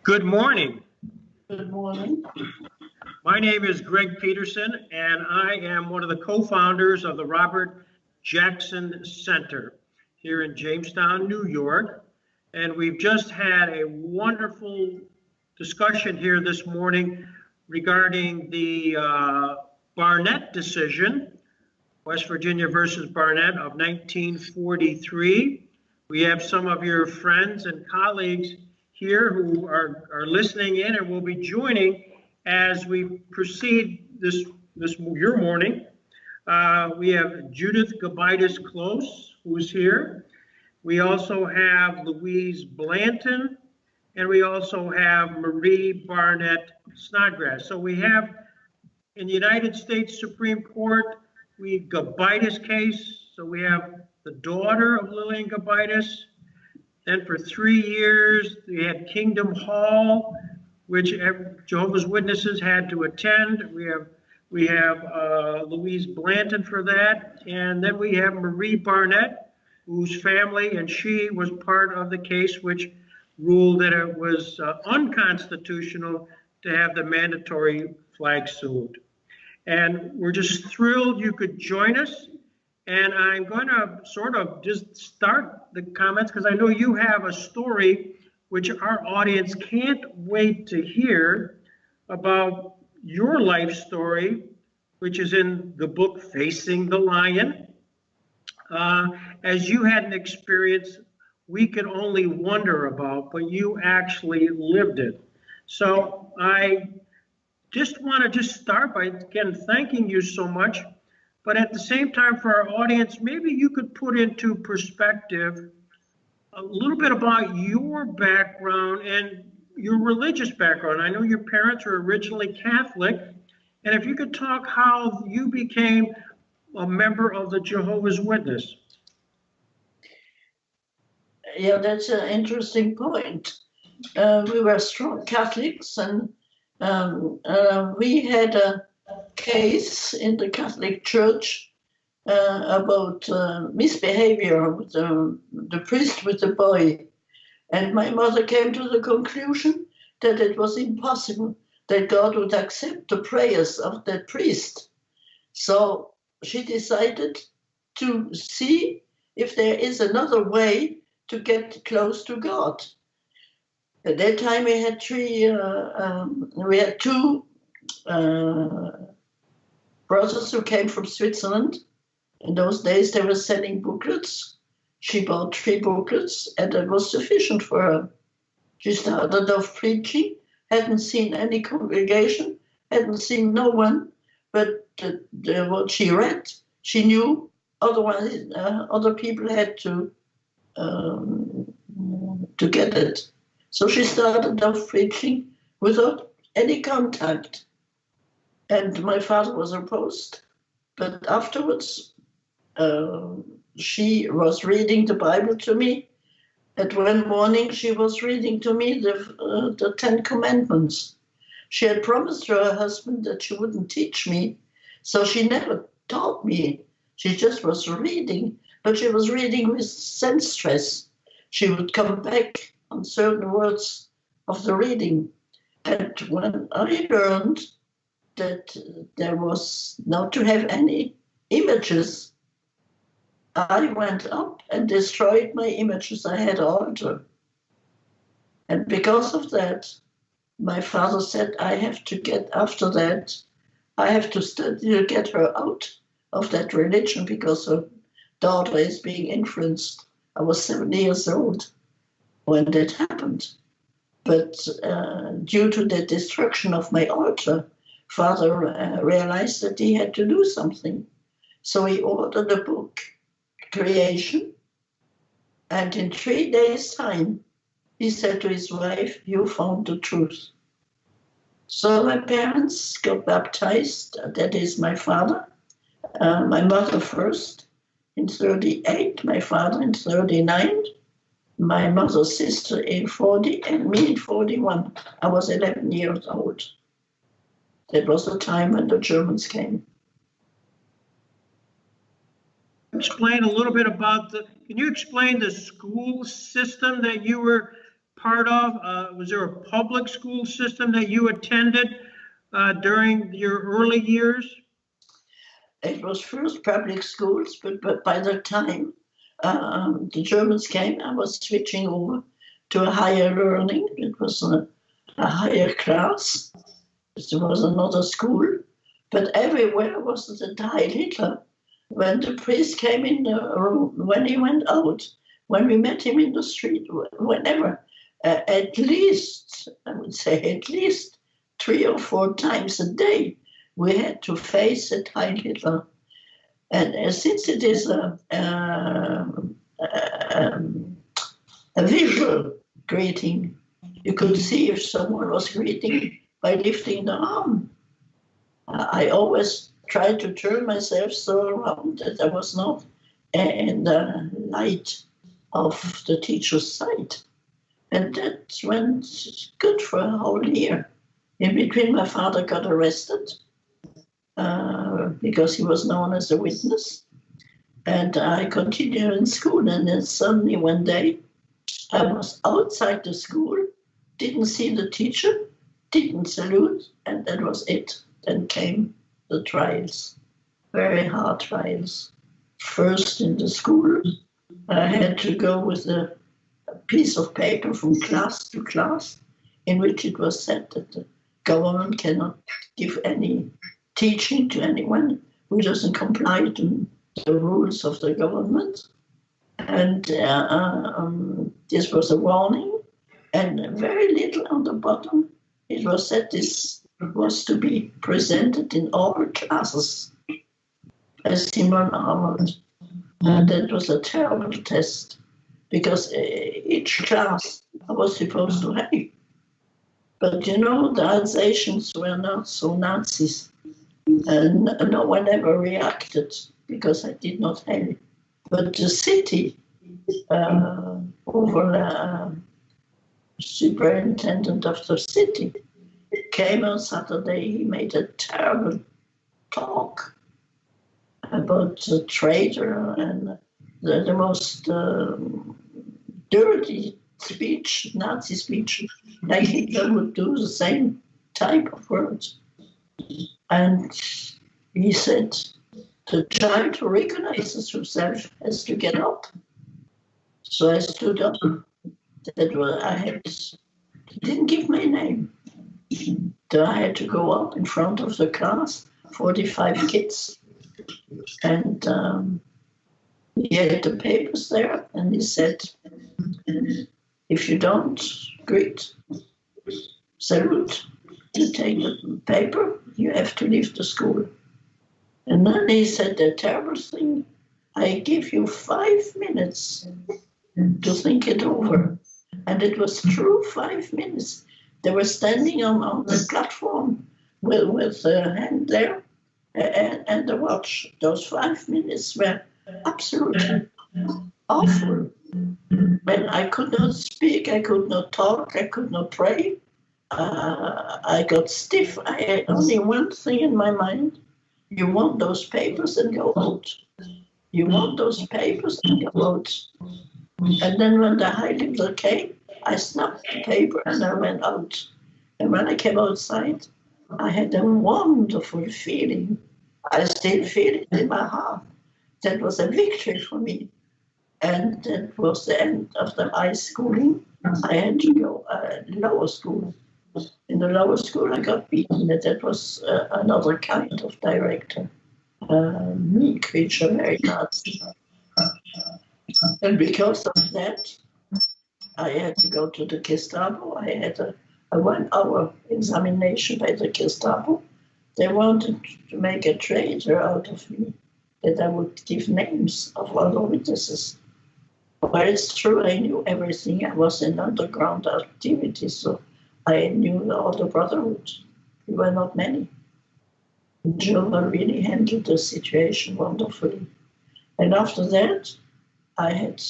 Good morning. Good morning. My name is Greg Peterson, and I am one of the co-founders of the Robert Jackson Center here in Jamestown, New York. And we've just had a wonderful discussion here this morning regarding the Barnette decision, West Virginia versus Barnette of 1943. We have some of your friends and colleagues here who are listening in and will be joining as we proceed your morning. We have Judith Gobitis Close, who's here. We also have Louise Blanton, and we also have Marie Barnette Snodgrass. So we have in the United States Supreme Court, we Gobitis case. So we have the daughter of Lillian Gobitis. Then for 3 years, we had Kingdom Hall, which Jehovah's Witnesses had to attend. We have Louise Blanton for that. And then we have Marie Barnette, whose family and she was part of the case which ruled that it was unconstitutional to have the mandatory flag salute. And we're just thrilled you could join us. And I'm going to sort of just start the comments because I know you have a story which our audience can't wait to hear about your life story, which is in the book Facing the Lion. As you had an experience we could only wonder about, but you actually lived it. So I just want to start by, again, thanking you so much. But at the same time, for our audience, maybe you could put into perspective a little bit about your background and your religious background. I know your parents were originally Catholic, and if you could talk how you became a member of the Jehovah's Witness. Yeah, that's an interesting point. We were strong Catholics, and we had a case in the Catholic Church about misbehavior with the priest with the boy. And my mother came to the conclusion that it was impossible that God would accept the prayers of that priest. So she decided to see if there is another way to get close to God. At that time we had two brothers who came from Switzerland. In those days, they were selling booklets. She bought 3 booklets, and that was sufficient for her. She started off preaching, hadn't seen any congregation, hadn't seen no one, but what she read, she knew. Otherwise, other people had to get it. So she started off preaching without any contact. And my father was opposed, but afterwards she was reading the Bible to me. And one morning she was reading to me the 10 Commandments. She had promised to her husband that she wouldn't teach me, so she never taught me. She just was reading, but she was reading with sense stress. She would come back on certain words of the reading. And when I learned that there was not to have any images, I went up and destroyed my images. I had an altar. And because of that, my father said, I have to get to study to get her out of that religion because her daughter is being influenced. I was 7 years old when that happened. But due to the destruction of my altar, Father realized that he had to do something. So he ordered a book, Creation, and in 3 days' time, he said to his wife, you found the truth. So my parents got baptized, that is my father, my mother first in 38, my father in 39, my mother's sister in 40, and me in 41. I was 11 years old. That was the time when the Germans came. Explain a little bit about can you explain the school system that you were part of? Was there a public school system that you attended during your early years? It was first public schools, but by the time the Germans came, I was switching over to a higher learning. It was a higher class. There was another school, but everywhere was the Heil Hitler. When the priest came in the room, when he went out, when we met him in the street, whenever, at least, I would say at least 3 or 4 times a day, we had to face the Heil Hitler. And since it is a visual greeting, you could see if someone was greeting by lifting the arm. I always tried to turn myself so around that I was not in the light of the teacher's sight. And that went good for a whole year. In between, my father got arrested because he was known as a witness. And I continued in school, and then suddenly one day I was outside the school, didn't see the teacher, didn't salute, and that was it. Then came the trials, very hard trials. First in the school, I had to go with a piece of paper from class to class in which it was said that the government cannot give any teaching to anyone who doesn't comply to the rules of the government. And this was a warning, and very little on the bottom. It was said this was to be presented in all classes as Simon Arnold. And that was a terrible test because each class I was supposed to have. But you know, the Alsatians were not so Nazis. And no one ever reacted because I did not have it. But the city, over the superintendent of the city, came on Saturday. He made a terrible talk about the traitor and the most dirty speech, Nazi speech, like Hitler would do the same type of words. And he said, the child who recognizes himself has to get up. So I stood up. That was, he didn't give my name. So I had to go up in front of the class, 45 kids. And he had the papers there, and he said, if you don't greet, salute, you take the paper, you have to leave the school. And then he said the terrible thing, I give you 5 minutes to think it over. And it was true, 5 minutes. They were standing on the platform with the hand there and the watch. Those 5 minutes were absolutely awful. When I could not speak, I could not talk, I could not pray. I got stiff. I had only one thing in my mind. You want those papers and go out. You want those papers and go out. And then when the Heil-Hitler came, I snapped the paper and I went out. And when I came outside, I had a wonderful feeling. I still feel it in my heart. That was a victory for me. And that was the end of the high schooling. I had to go lower school. In the lower school, I got beaten. That was another kind of director. Mean creature, very Nazi. And because of that, I had to go to the Gestapo. I had a 1 hour examination by the Gestapo. They wanted to make a traitor out of me, that I would give names of other witnesses. Well, it's true, I knew everything. I was in underground activities, so I knew all the brotherhood. There were not many. German really handled the situation wonderfully. And after that, I had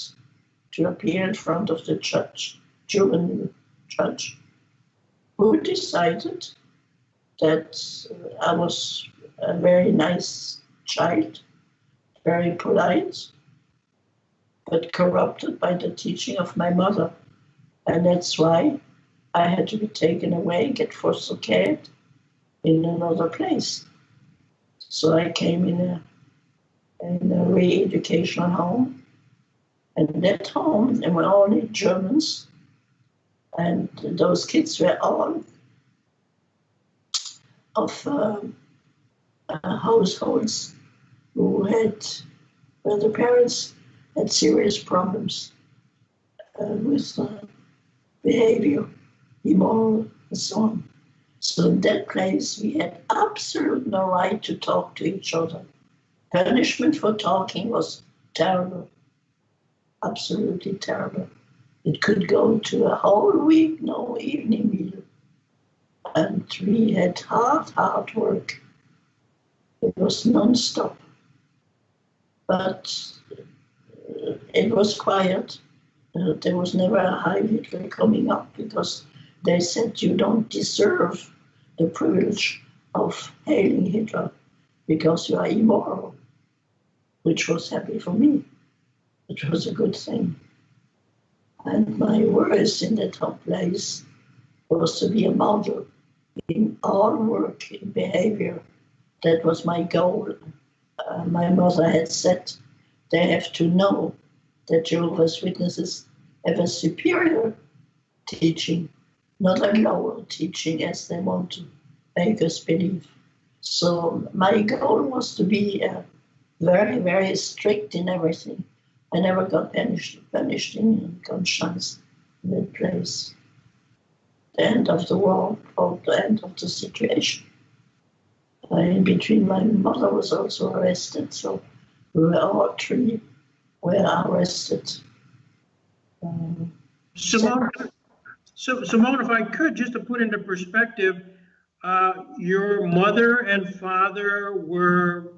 to appear in front of the judge, German judge, who decided that I was a very nice child, very polite, but corrupted by the teaching of my mother. And that's why I had to be taken away, get foster care in another place. So I came in a re-educational home. And that home, there were only Germans. And those kids were all of households where the parents had serious problems with behavior, immoral, and so on. So in that place, we had absolute no right to talk to each other. Punishment for talking was terrible, absolutely terrible. It could go to a whole week, no evening meal. And we had hard work. It was non-stop. But it was quiet. There was never a high Hitler coming up because they said you don't deserve the privilege of hailing Hitler because you are immoral, which was happy for me. It was a good thing. And my worst in that place was to be a model in all work, in behavior. That was my goal. My mother had said they have to know that Jehovah's Witnesses have a superior teaching, not a lower teaching as they want to make us believe. So my goal was to be very, very strict in everything. I never got punished in conscience in that place. The end of the war or the end of the situation. In between, my mother was also arrested, so we were all three were arrested. Simone, Simone, if I could, just to put into perspective, your mother and father were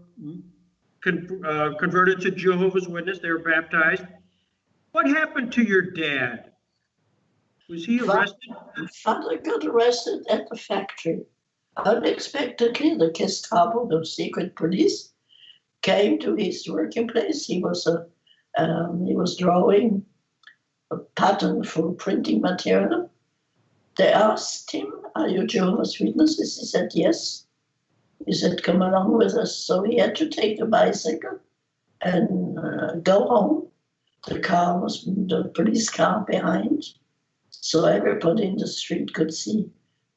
converted to Jehovah's Witness. They were baptized. What happened to your dad? Was he arrested? Father got arrested at the factory. Unexpectedly, the Gestapo, the secret police, came to his working place. He was drawing a pattern for printing material. They asked him, "Are you Jehovah's Witnesses?" He said, "Yes." He said, "Come along with us." So he had to take a bicycle and go home. The car was the police car behind, so everybody in the street could see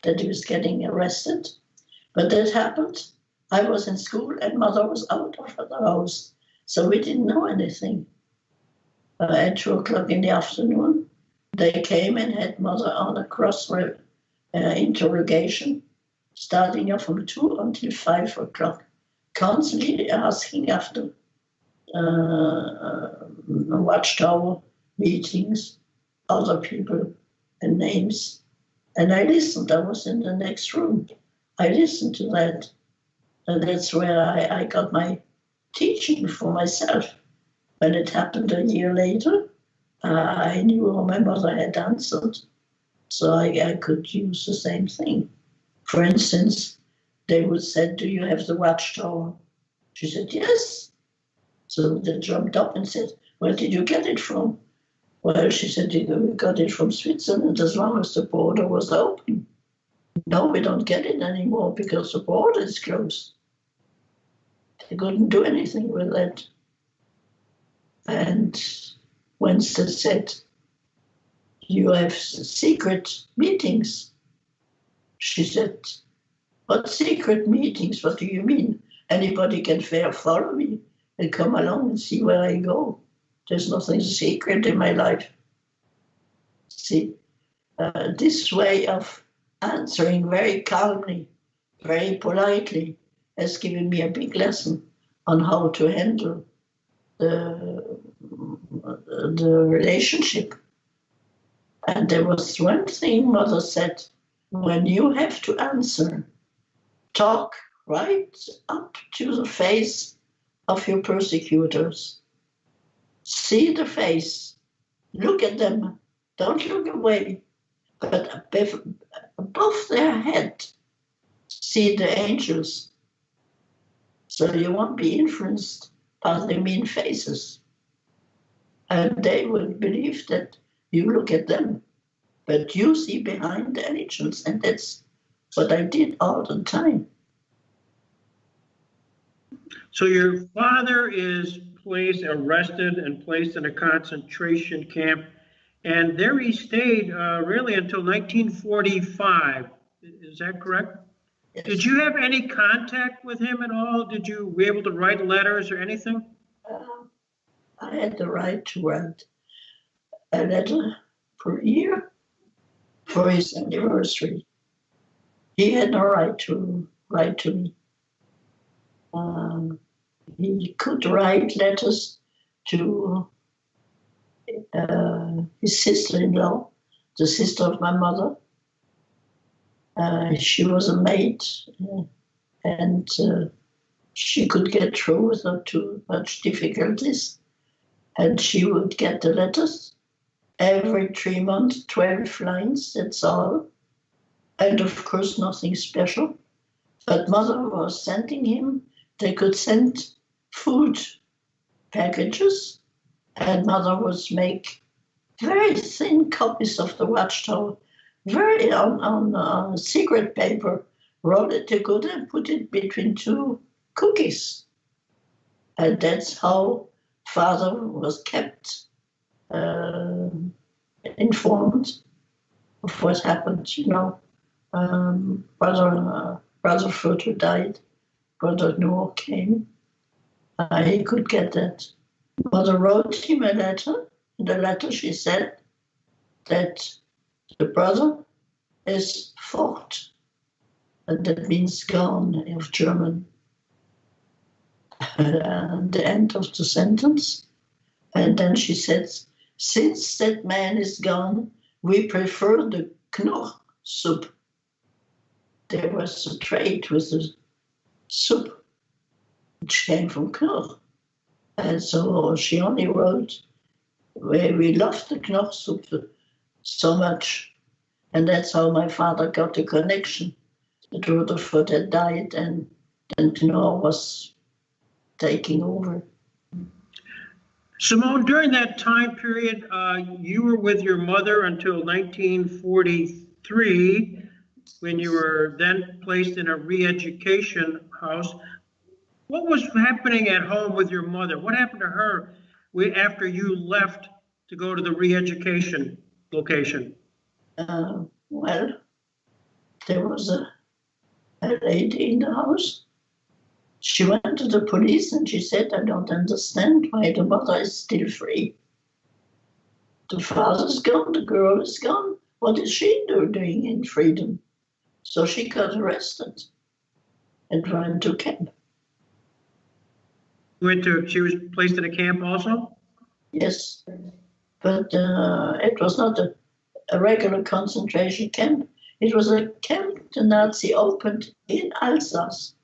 that he was getting arrested. But that happened. I was in school and mother was out of the house, so we didn't know anything. At 2:00 in the afternoon, they came and had mother on a cross interrogation, starting off from 2 until 5:00, constantly asking after watchtower meetings, other people and names. And I listened. I was in the next room. I listened to that. And that's where I got my teaching for myself. When it happened a year later, I knew how my mother had answered. So I could use the same thing. For instance, they would say, "Do you have the watchtower?" She said, "Yes." So they jumped up and said, "Where did you get it from?" Well, she said, "We got it from Switzerland as long as the border was open. No, we don't get it anymore because the border is closed." They couldn't do anything with that. And Winston said, "You have secret meetings." She said, "What secret meetings? What do you mean? Anybody can follow me and come along and see where I go. There's nothing secret in my life." See, this way of answering very calmly, very politely, has given me a big lesson on how to handle the relationship. And there was one thing mother said: when you have to answer, talk right up to the face of your persecutors. See the face, look at them, don't look away, but above their head, see the angels. So you won't be influenced by their mean faces. And they will believe that you look at them But you see behind the agents, and that's what I did all the time. So your father is arrested and placed in a concentration camp, and there he stayed really until 1945. Is that correct? Yes. Did you have any contact with him at all? Did you be able to write letters or anything? I had the right to write a letter per year for his anniversary. He had no right to write to me. He could write letters to his sister-in-law, the sister of my mother. She was a maid, and she could get through without too much difficulties. And she would get the letters every 3 months, 12 lines, that's all. And of course, nothing special. But mother was sending him, they could send food packages, and mother would make very thin copies of the Watchtower, very on secret paper, roll it together and put it between two cookies. And that's how father was kept informed of what happened, you know. Brother Furter died, Brother Noor came. He could get that. Mother wrote him a letter. In the letter she said that the brother is fort, and that means gone of German. The end of the sentence. And then she said, since that man is gone, we prefer the Knorr soup. There was a trade with the soup, which came from Knorr. And so she only wrote, we loved the Knorr soup so much. And that's how my father got the connection. That Rutherford had died, and then Knorr was taking over. Simone, during that time period, you were with your mother until 1943, when you were then placed in a re-education house. What was happening at home with your mother? What happened to her after you left to go to the re-education location? Well, there was a lady in the house. She went to the police and she said, I don't understand why the mother is still free. The father's gone, the girl is gone. What is she doing in freedom? So she got arrested and went to camp. She was placed in a camp also? Yes, but it was not a regular concentration camp. It was a camp the Nazi opened in Alsace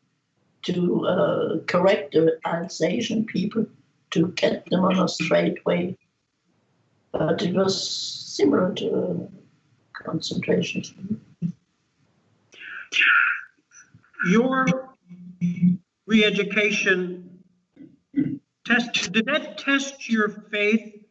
to correct the Alsatian people, to get them on a straight way. But it was similar to a concentration camp. Your re-education test, did that test your faith?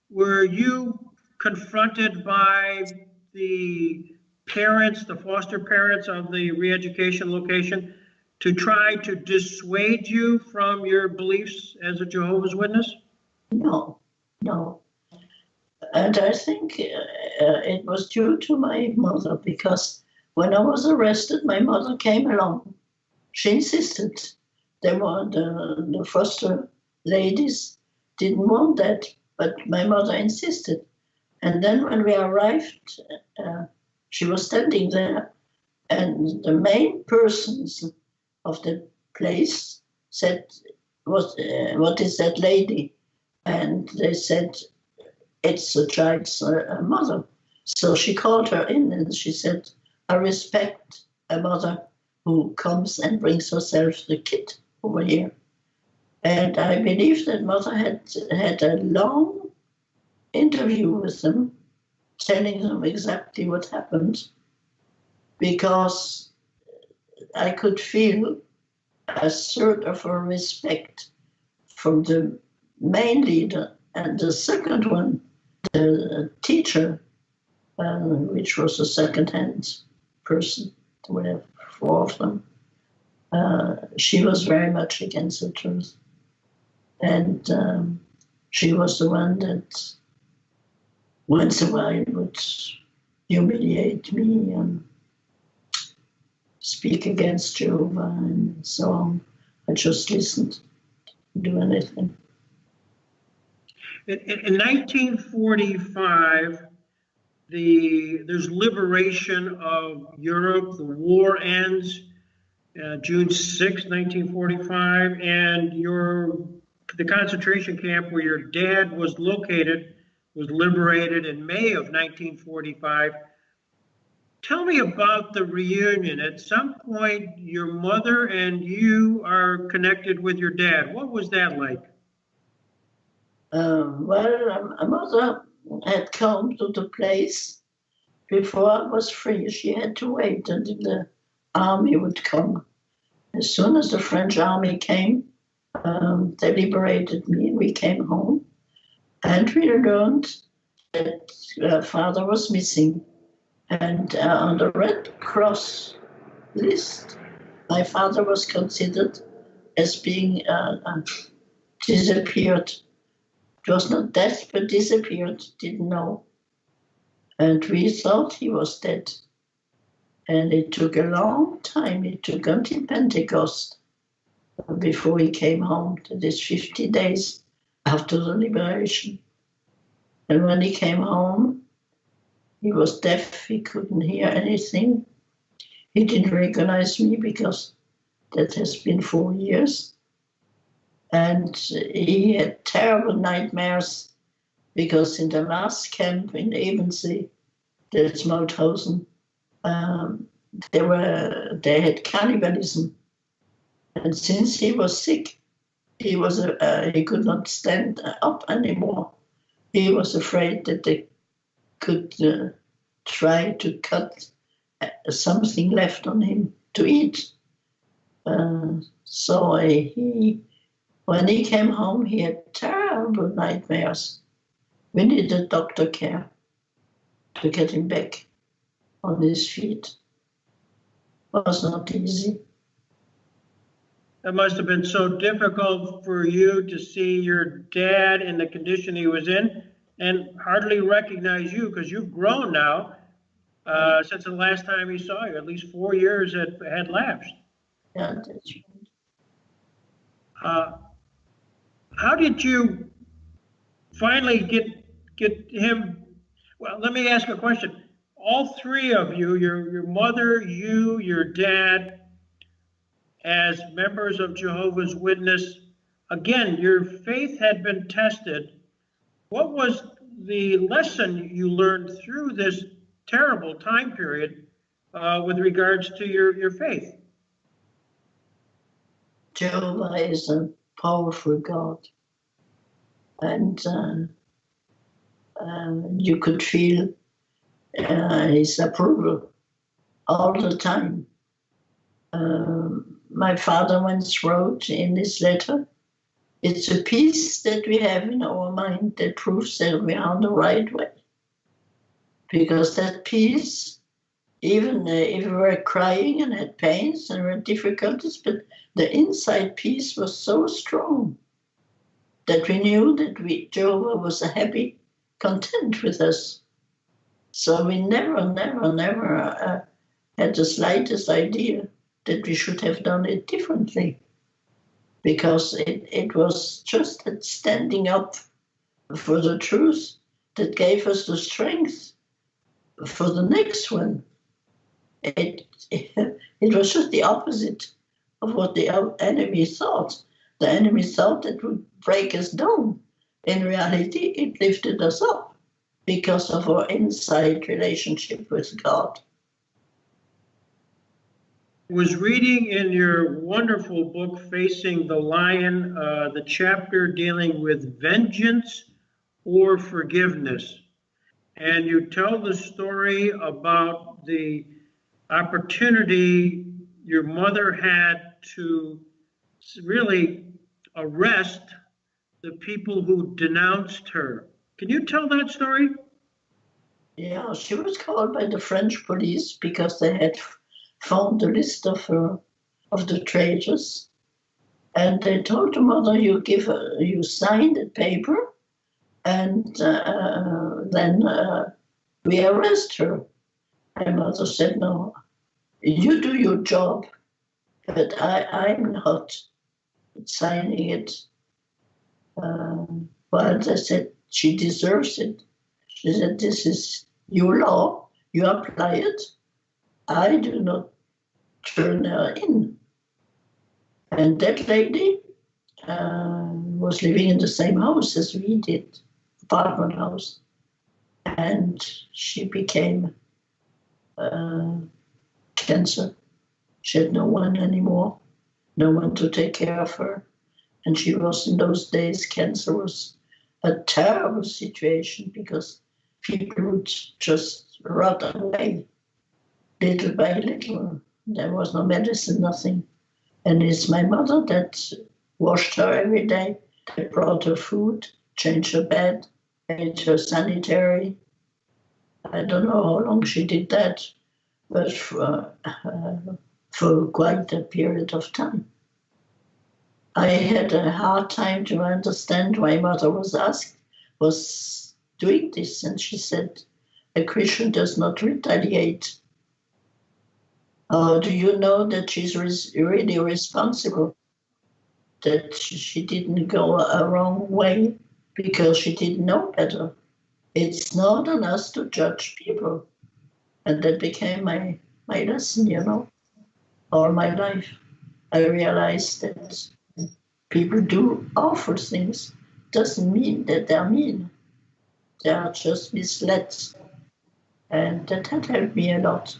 Were you confronted by the parents, the foster parents of the re-education location, to try to dissuade you from your beliefs as a Jehovah's Witness? No. And I think it was due to my mother, because when I was arrested, my mother came along. She insisted. The foster ladies didn't want that, but my mother insisted. And then when we arrived, she was standing there, and the main persons of the place said, what is that lady? And they said, it's the child's mother. So she called her in and she said, I respect a mother who comes and brings herself the kid over here. And I believe that mother had a long interview with them, telling them exactly what happened, because I could feel a sort of a respect from the main leader, and the second one, the teacher, which was a second-hand person. We have 4 of them. She was very much against the truth. And she was the one that once in a while would humiliate me and speak against Jehovah and so on. I just listened, didn't do anything. In 1945, there's liberation of Europe. The war ends June 6, 1945, and the concentration camp where your dad was located was liberated in May of 1945. Tell me about the reunion. At some point, your mother and you are connected with your dad. What was that like? Well, my mother had come to the place before I was free. She had to wait until the army would come. As soon as the French army came, they liberated me and we came home. And we learned that father was missing. And on the Red Cross list, my father was considered as being disappeared. It was not death, but disappeared, didn't know. And we thought he was dead. And it took a long time. It took until Pentecost before he came home. That is 50 days after the liberation. And when he came home, he was deaf. He couldn't hear anything. He didn't recognize me because that has been 4 years. And he had terrible nightmares because in the last camp in Ebensee, that's Mauthausen, they had cannibalism. And since he was sick, he could not stand up anymore. He was afraid that they could try to cut something left on him to eat. So when he came home, he had terrible nightmares. We needed doctor care to get him back on his feet. It was not easy. That must have been so difficult for you to see your dad in the condition he was in and hardly recognize you, because you've grown now since the last time he saw you. At least 4 years had lapsed. Yeah, that's right. How did you finally get him? Well, let me ask a question. All 3 of you, your mother, you, your dad, as members of Jehovah's Witness, again, your faith had been tested. What was the lesson you learned through this terrible time period with regards to your faith? Jehovah is a powerful God. And you could feel his approval all the time. My father once wrote in his letter, it's a peace that we have in our mind that proves that we are on the right way. Because that peace, even if we were crying and had pains and had difficulties, but the inside peace was so strong that we knew that Jehovah was happy, content with us. So we never had the slightest idea that we should have done it differently, because it was just that standing up for the truth that gave us the strength for the next one. It was just the opposite of what the enemy thought. The enemy thought it would break us down. In reality, it lifted us up because of our inside relationship with God. I was reading in your wonderful book, Facing the Lion, the chapter dealing with vengeance or forgiveness. And you tell the story about the opportunity your mother had to really arrest the people who denounced her. Can you tell that story? Yeah, she was called by the French police because they had found the list of the traitors, and they told the mother, you sign the paper, and then we arrest her. My mother said, no, you do your job, but I'm not signing it. But I said, she deserves it. She said, this is your law, you apply it. I do not turn her in. And that lady was living in the same house as we did, apartment house. And she became cancer. She had no one anymore, no one to take care of her. And she was, in those days, cancer was a terrible situation because people would just rot away little by little. There was no medicine, nothing. And it's my mother that washed her every day. They brought her food, changed her bed, made her sanitary. I don't know how long she did that, but for quite a period of time. I had a hard time to understand why mother was doing this, and she said, a Christian does not retaliate. Do you know that she's really responsible? That she didn't go a wrong way because she didn't know better. It's not on us to judge people. And that became my lesson, all my life. I realized that people do awful things. Doesn't mean that they're mean. They are just misled. And that had helped me a lot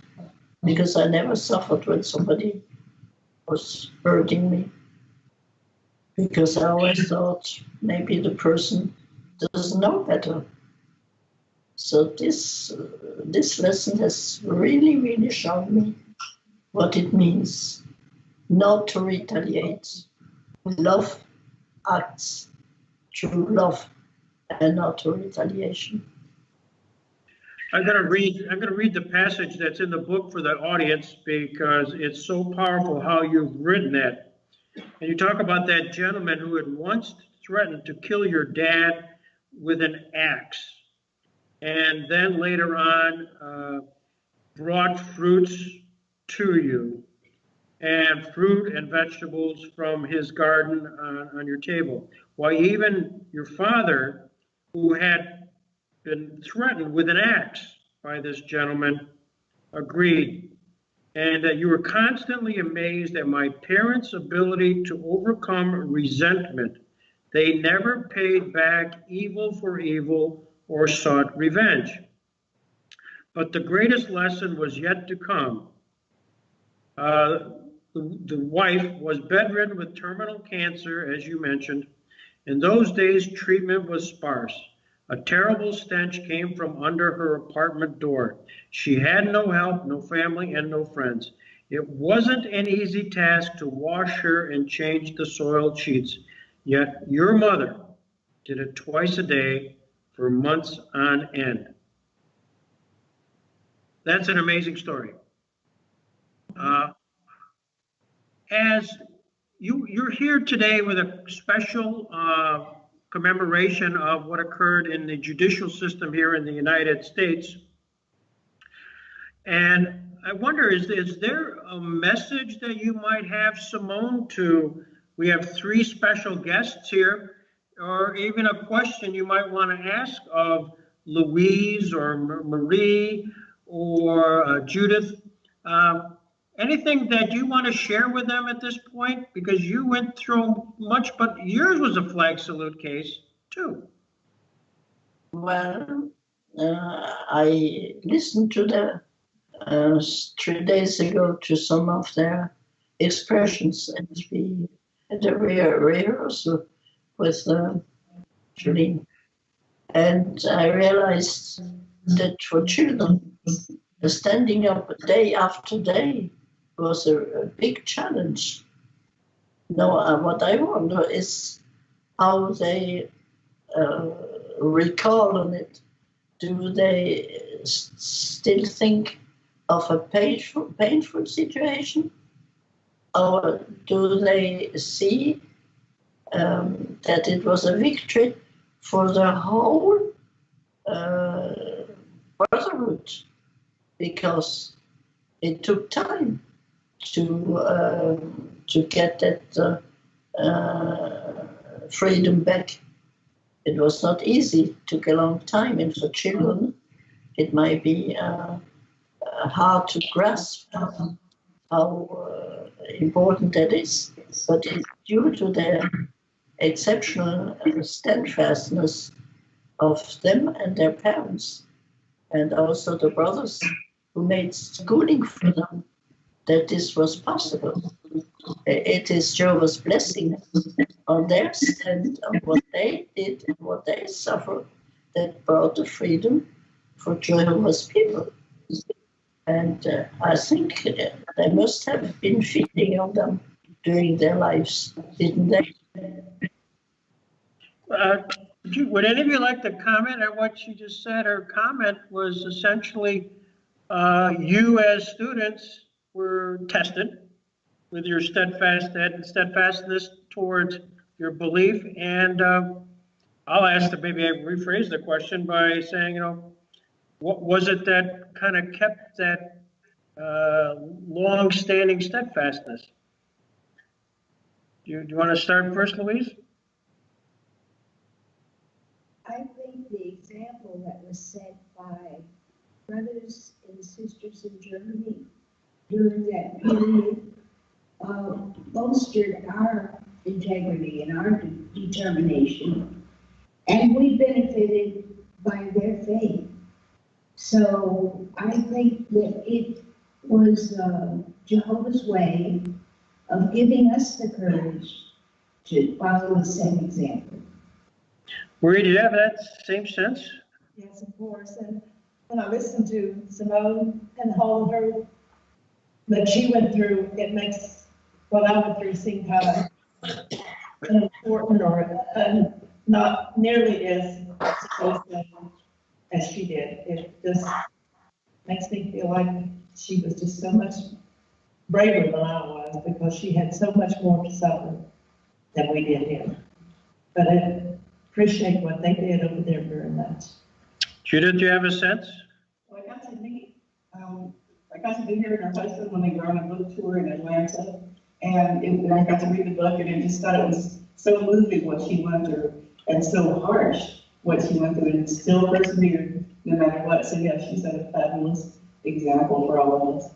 because I never suffered when somebody was hurting me. Because I always thought maybe the person doesn't know better. So this lesson has really, really shown me what it means not to retaliate. Love acts through love and not through retaliation. I'm going to read the passage that's in the book for the audience because it's so powerful how you've written that. And you talk about that gentleman who had once threatened to kill your dad with an axe, and then later on brought fruits to you, and fruit and vegetables from his garden on your table. Why, even your father, who had been threatened with an axe by this gentleman, agreed. And that you were constantly amazed at my parents' ability to overcome resentment. They never paid back evil for evil or sought revenge. But the greatest lesson was yet to come. The wife was bedridden with terminal cancer, as you mentioned. In those days, treatment was sparse. A terrible stench came from under her apartment door. She had no help, no family, and no friends. It wasn't an easy task to wash her and change the soiled sheets. Yet your mother did it twice a day for months on end. That's an amazing story. As you're here today with a special commemoration of what occurred in the judicial system here in the United States. And I wonder, is there a message that you might have, Simone, we have three special guests here, or even a question you might want to ask of Louise or Marie or Judith? Anything that you want to share with them at this point? Because you went through much, but yours was a flag salute case too. Well, I listened to the 3 days ago to some of their expressions, and we had a rehearsal with Julie. And I realized that for children, standing up day after day was a big challenge. Now, what I wonder is how they recall on it Do they still think of a painful situation? Or do they see that it was a victory for the whole brotherhood? Because it took time to get that freedom back. It was not easy. It took a long time, and for children, it might be hard to grasp how important that is. But it's due to their exceptional steadfastness of them and their parents, and also the brothers who made schooling for them, that this was possible. It is Jehovah's blessing on their stand, on what they did and what they suffered, that brought the freedom for Jehovah's people. And I think they must have been feeding on them during their lives, didn't they? Would any of you like to comment on what she just said? Her comment was essentially, you as students were tested with your steadfastness towards your belief. And I'll ask that maybe I rephrase the question by saying, what was it that kind of kept that long-standing steadfastness? Do you want to start first, Louise? I think the example that was set by brothers and sisters in Germany during that period bolstered our integrity and our determination, and we benefited by their faith. So I think that it was Jehovah's way of giving us the courage to follow the same example. Marie, do you have that same sense? Yes, of course. And when I listen to Simone and all of her that she went through, it makes what I went through seem kind of important or not nearly as as she did. It just makes me feel like she was just so much braver than I was, because she had so much more to suffer than we did here. But I appreciate what they did over there very much. Judith, do you have a sense? Well, I got to meet, I got to be here in her husband when they were on a book tour in Atlanta, and I got to read the book, and I just thought it was so moving what she went through, and so harsh what she went through, and still persevered no matter what. So yeah, she's a fabulous example for all of us.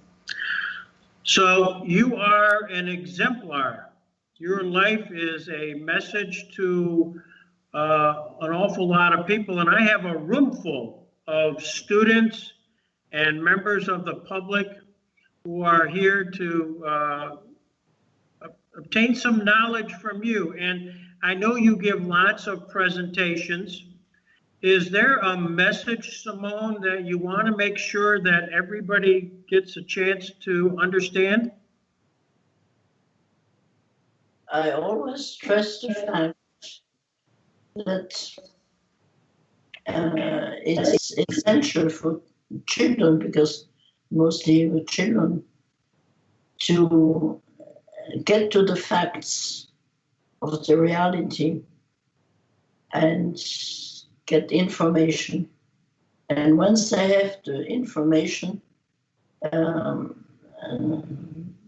So you are an exemplar. Your life is a message to an awful lot of people, and I have a room full of students and members of the public who are here to obtain some knowledge from you. And I know you give lots of presentations. Is there a message, Simone, that you want to make sure that everybody gets a chance to understand? I always stress the fact that it's essential for children, because mostly with children, to get to the facts of the reality and get information. And once they have the information,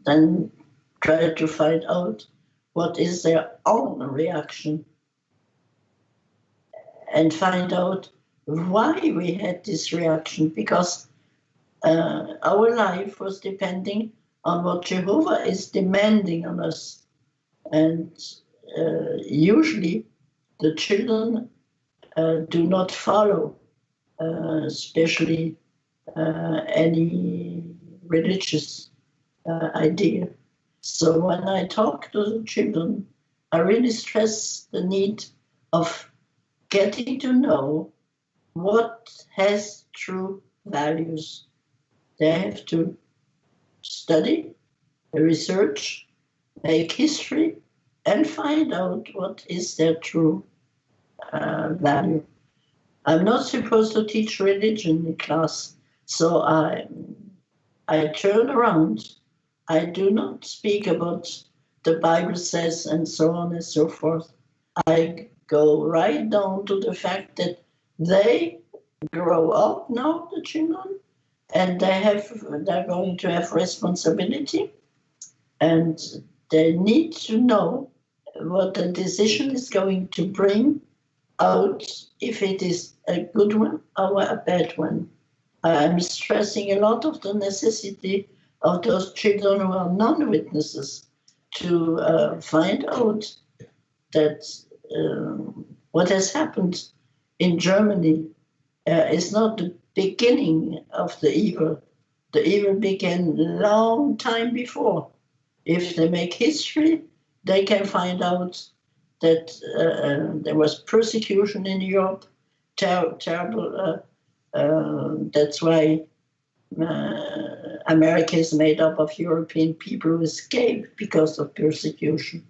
then try to find out what is their own reaction, and find out why we had this reaction, because our life was depending on what Jehovah is demanding on us. And usually the children do not follow, especially any religious idea. So when I talk to the children, I really stress the need of getting to know what has true values. They have to study, research, make history, and find out what is their true value. I'm not supposed to teach religion in class, so I turn around. I do not speak about the Bible says and so on and so forth. I go right down to the fact that they grow up now, the children, and they're going to have responsibility, and they need to know what the decision is going to bring out, if it is a good one or a bad one. I'm stressing a lot of the necessity of those children who are non-witnesses to find out that what has happened in Germany is not the beginning of the evil. The evil began a long time before. If they make history, they can find out that there was persecution in Europe, terrible. That's why America is made up of European people who escaped because of persecution.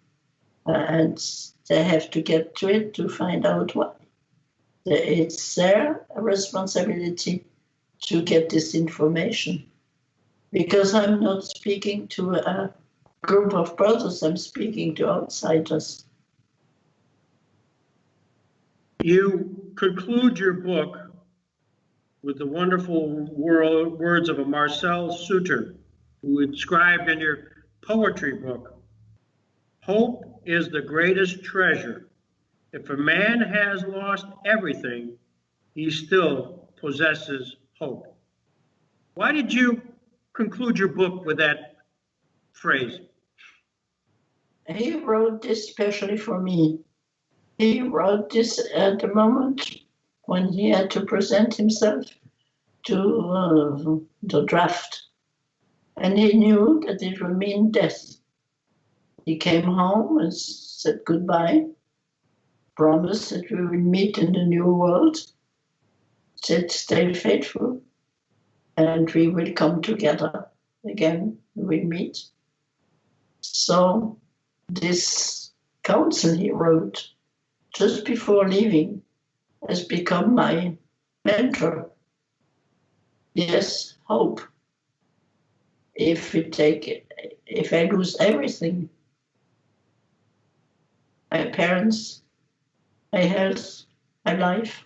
And they have to get to it to find out why. It's their responsibility to get this information. Because I'm not speaking to a group of brothers, I'm speaking to outsiders. You conclude your book with the wonderful words of a Marcel Suter, who inscribed in your poetry book, "Hope is the greatest treasure. If a man has lost everything, he still possesses hope." Why did you conclude your book with that phrase? He wrote this especially for me. He wrote this at the moment when he had to present himself to the draft. And he knew that it would mean death. He came home and said goodbye, promised that we would meet in the new world, said stay faithful, and we will come together again, we meet. So this counsel he wrote just before leaving has become my mentor. Yes, hope. If I lose everything, my parents, my health, my life,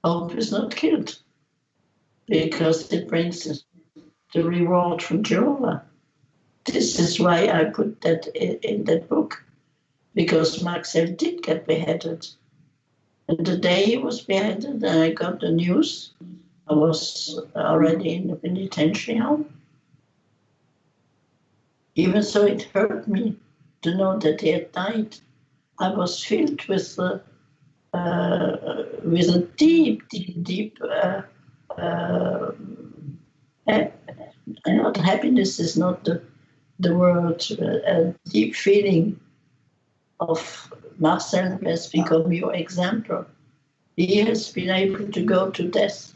hope is not killed because it brings the reward from Jehovah. This is why I put that in that book, because Marcel did get beheaded. And the day he was beheaded and I got the news, I was already in the penitentiary home. Even so, it hurt me to know that he had died. I was filled with a deep, not happiness is not the word, a deep feeling of Marcel has become your example. He has been able to go to death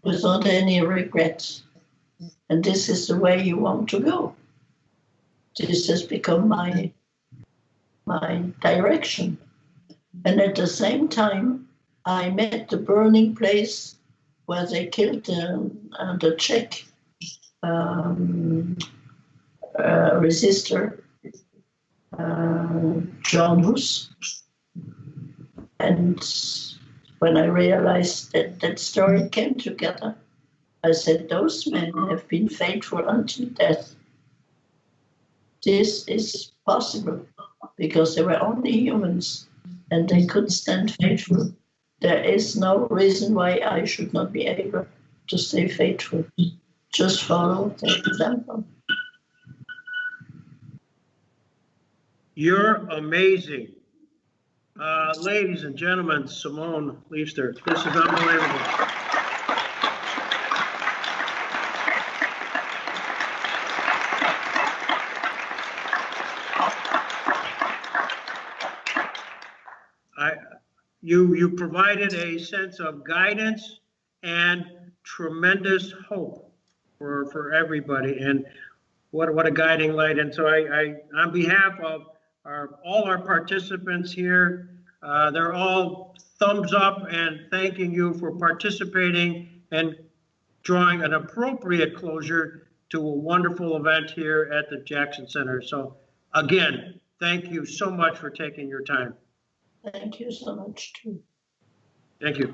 without any regrets. And this is the way you want to go. This has become my direction. And at the same time, I met the burning place where they killed the Czech resistor, John Hus. And when I realized that story came together, I said, those men have been faithful until death. This is possible because they were only humans and they could stand faithful. There is no reason why I should not be able to stay faithful. Just follow the example. You're amazing. Ladies and gentlemen, Simone Liebster, this is unbelievable. You provided a sense of guidance and tremendous hope for everybody, and what a guiding light. And so I on behalf of all our participants here, they're all thumbs up and thanking you for participating and drawing an appropriate closure to a wonderful event here at the Jackson Center. So again, thank you so much for taking your time. Thank you so much too. Thank you.